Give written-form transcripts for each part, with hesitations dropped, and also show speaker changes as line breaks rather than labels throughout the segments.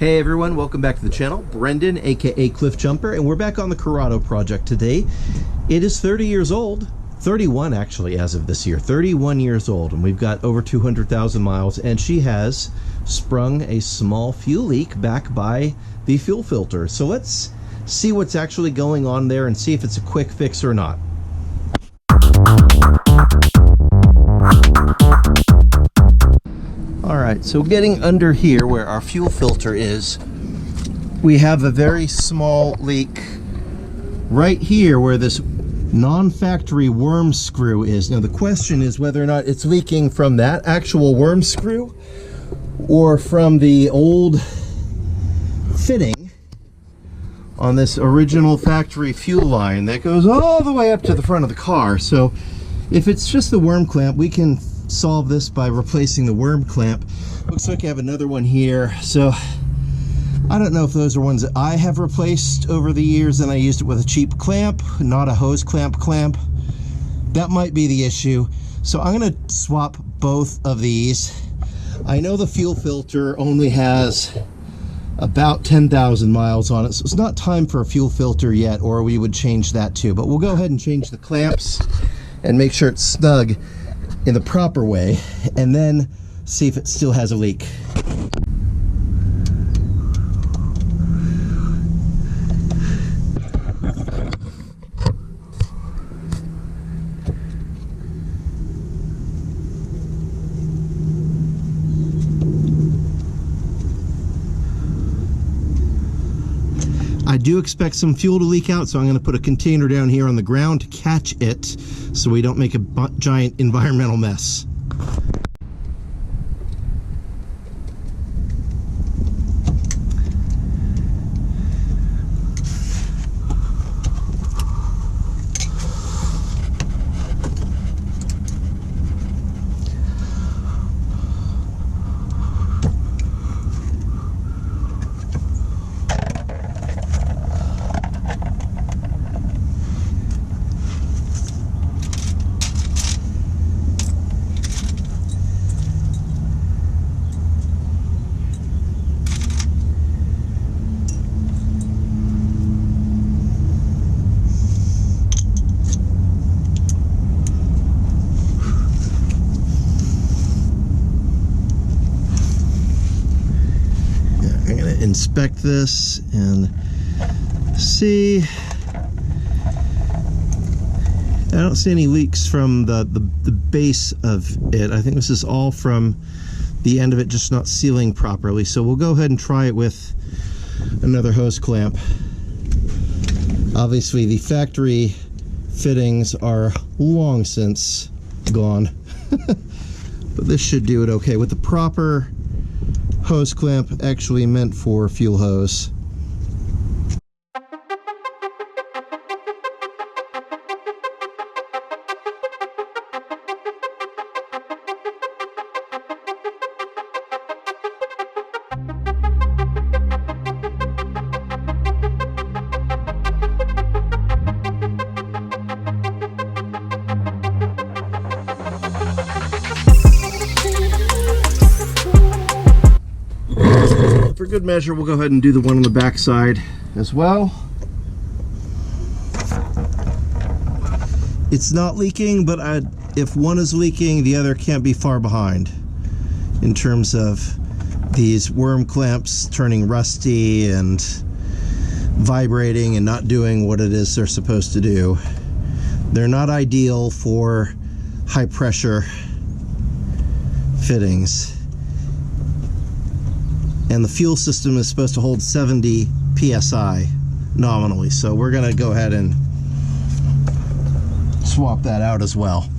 Hey everyone, welcome back to the channel. Brendan, aka Cliff Jumper, and we're back on the Corrado project today. It is 30 years old, 31 actually as of this year, 31 years old, and we've got over 200,000 miles, and she has sprung a small fuel leak back by the fuel filter. So let's see what's actually going on there and see if it's a quick fix or not. Alright, so getting under here where our fuel filter is, we have a very small leak right here where this non-factory worm screw is. Now the question is whether or not it's leaking from that actual worm screw or from the old fitting on this original factory fuel line that goes all the way up to the front of the car. So if it's just the worm clamp, we can solve this by replacing the worm clamp. Looks like I have another one here, so I don't know if those are ones that I have replaced over the years and I used it with a cheap clamp, not a hose clamp. That might be the issue. So I'm going to swap both of these. I know the fuel filter only has about 10,000 miles on it, so it's not time for a fuel filter yet, or we would change that too. But we'll go ahead and change the clamps and make sure it's snug in the proper way, and then see if it still has a leak. I do expect some fuel to leak out, so I'm going to put a container down here on the ground to catch it so we don't make a giant environmental mess. Inspect this and see. I don't see any leaks from the base of it. I think this is all from the end of it just not sealing properly. So we'll go ahead and try it with another hose clamp. Obviously the factory fittings are long since gone, but this should do it okay with the proper hose clamp, actually meant for fuel hose. For good measure, we'll go ahead and do the one on the back side as well. It's not leaking, but if one is leaking, the other can't be far behind in terms of these worm clamps turning rusty and vibrating and not doing what it is they're supposed to do. They're not ideal for high pressure fittings. And the fuel system is supposed to hold 70 psi nominally, so we're going to go ahead and swap that out as well.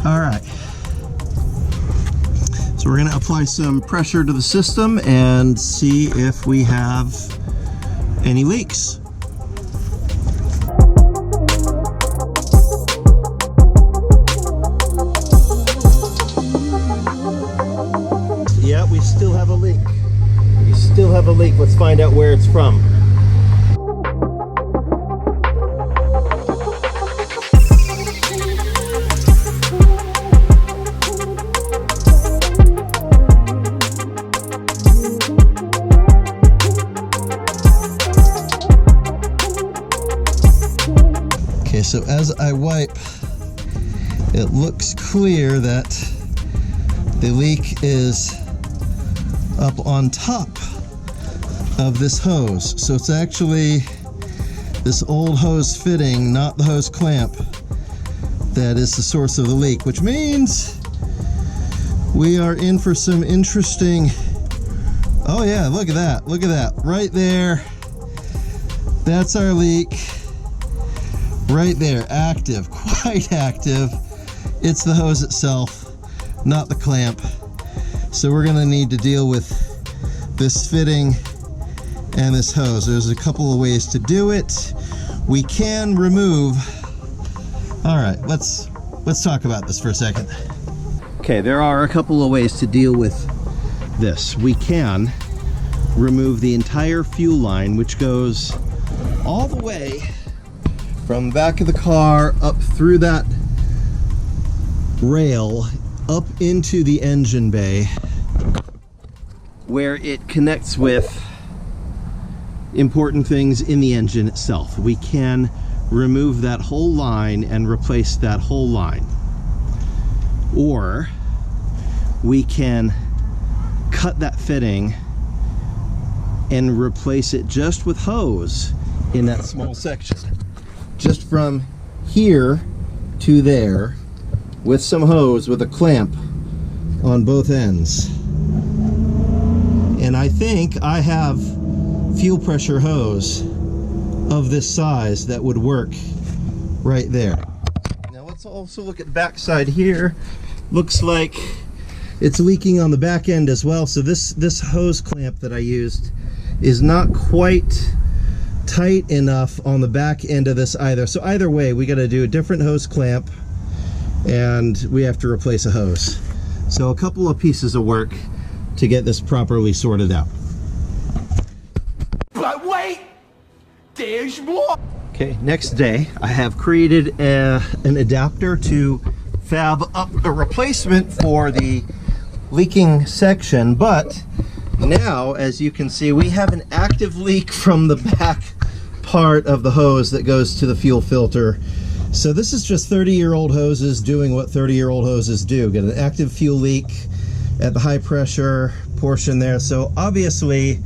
All right. So we're going to apply some pressure to the system and see if we have any leaks. Yeah, we still have a leak. We still have a leak. Let's find out where it's from. So as I wipe, it looks clear that the leak is up on top of this hose. So it's actually this old hose fitting, not the hose clamp, that is the source of the leak, which means we are in for some interesting... Oh yeah, look at that, right there. That's our leak. Right there, active, quite active. It's the hose itself, not the clamp. So we're gonna need to deal with this fitting and this hose. There's a couple of ways to do it. We can remove, all right, let's talk about this for a second. Okay, there are a couple of ways to deal with this. We can remove the entire fuel line, which goes all the way from the back of the car up through that rail up into the engine bay, where it connects with important things in the engine itself. We can remove that whole line and replace that whole line, or we can cut that fitting and replace it just with hose in that small section. Just from here to there, with some hose with a clamp on both ends. And I think I have fuel pressure hose of this size that would work right there. Now let's also look at the back side here. Looks like it's leaking on the back end as well. So this hose clamp that I used is not quite tight enough on the back end of this either. So either way, we got to do a different hose clamp and we have to replace a hose. So a couple of pieces of work to get this properly sorted out.
But wait, there's more.
Okay, next day I have created an adapter to fab up a replacement for the leaking section, but now, as you can see, we have an active leak from the back part of the hose that goes to the fuel filter. So this is just 30-year-old hoses doing what 30-year-old hoses do. Get an active fuel leak at the high pressure portion there. So obviously,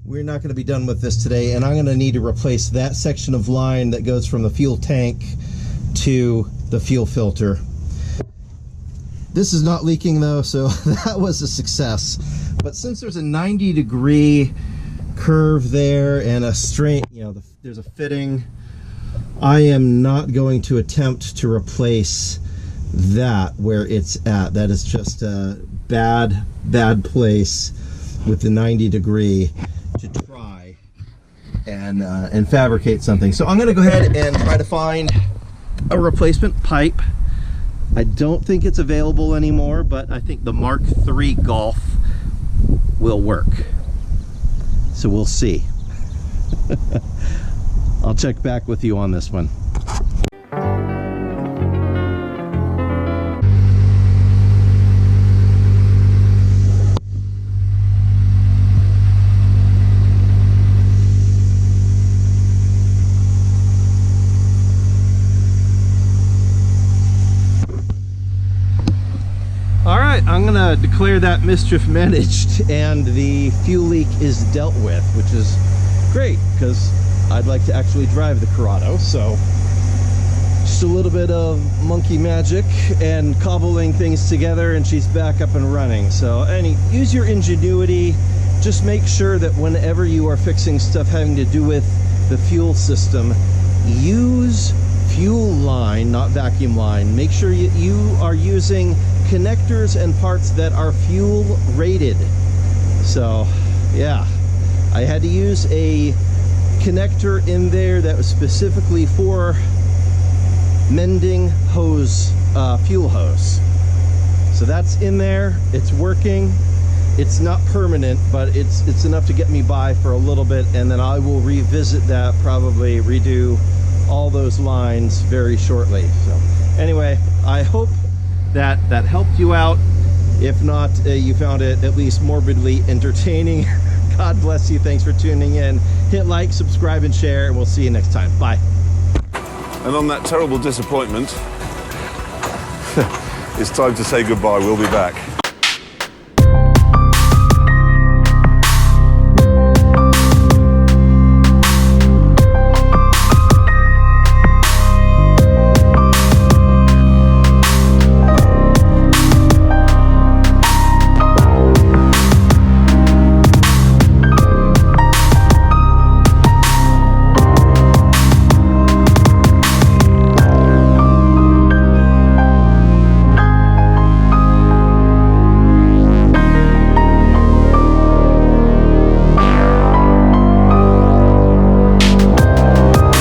we're not going to be done with this today, and I'm going to need to replace that section of line that goes from the fuel tank to the fuel filter. This is not leaking though, so that was a success. But since there's a 90-degree curve there and a straight, there's a fitting, I am not going to attempt to replace that where it's at. That is just a bad place with the 90-degree to try and fabricate something. So I'm going to go ahead and try to find a replacement pipe. I don't think it's available anymore, but I think the Mark III Golf will work. So we'll see. I'll check back with you on this one. I'm gonna declare that mischief managed and the fuel leak is dealt with, which is great because I'd like to actually drive the Corrado. So just a little bit of monkey magic and cobbling things together and she's back up and running. So use your ingenuity. Just make sure that whenever you are fixing stuff having to do with the fuel system, use fuel line, not vacuum line. Make sure you are using connectors and parts that are fuel rated. So yeah, I had to use a connector in there that was specifically for mending hose, fuel hose. So that's in there, it's working. It's not permanent, but it's enough to get me by for a little bit, and then I will revisit that, probably redo all those lines very shortly. So anyway, I hope that helped you out. If not, you found it at least morbidly entertaining. God bless you. Thanks for tuning in. Hit like, subscribe, and share, and we'll see you next time. Bye.
And on that terrible disappointment, it's time to say goodbye. We'll be back.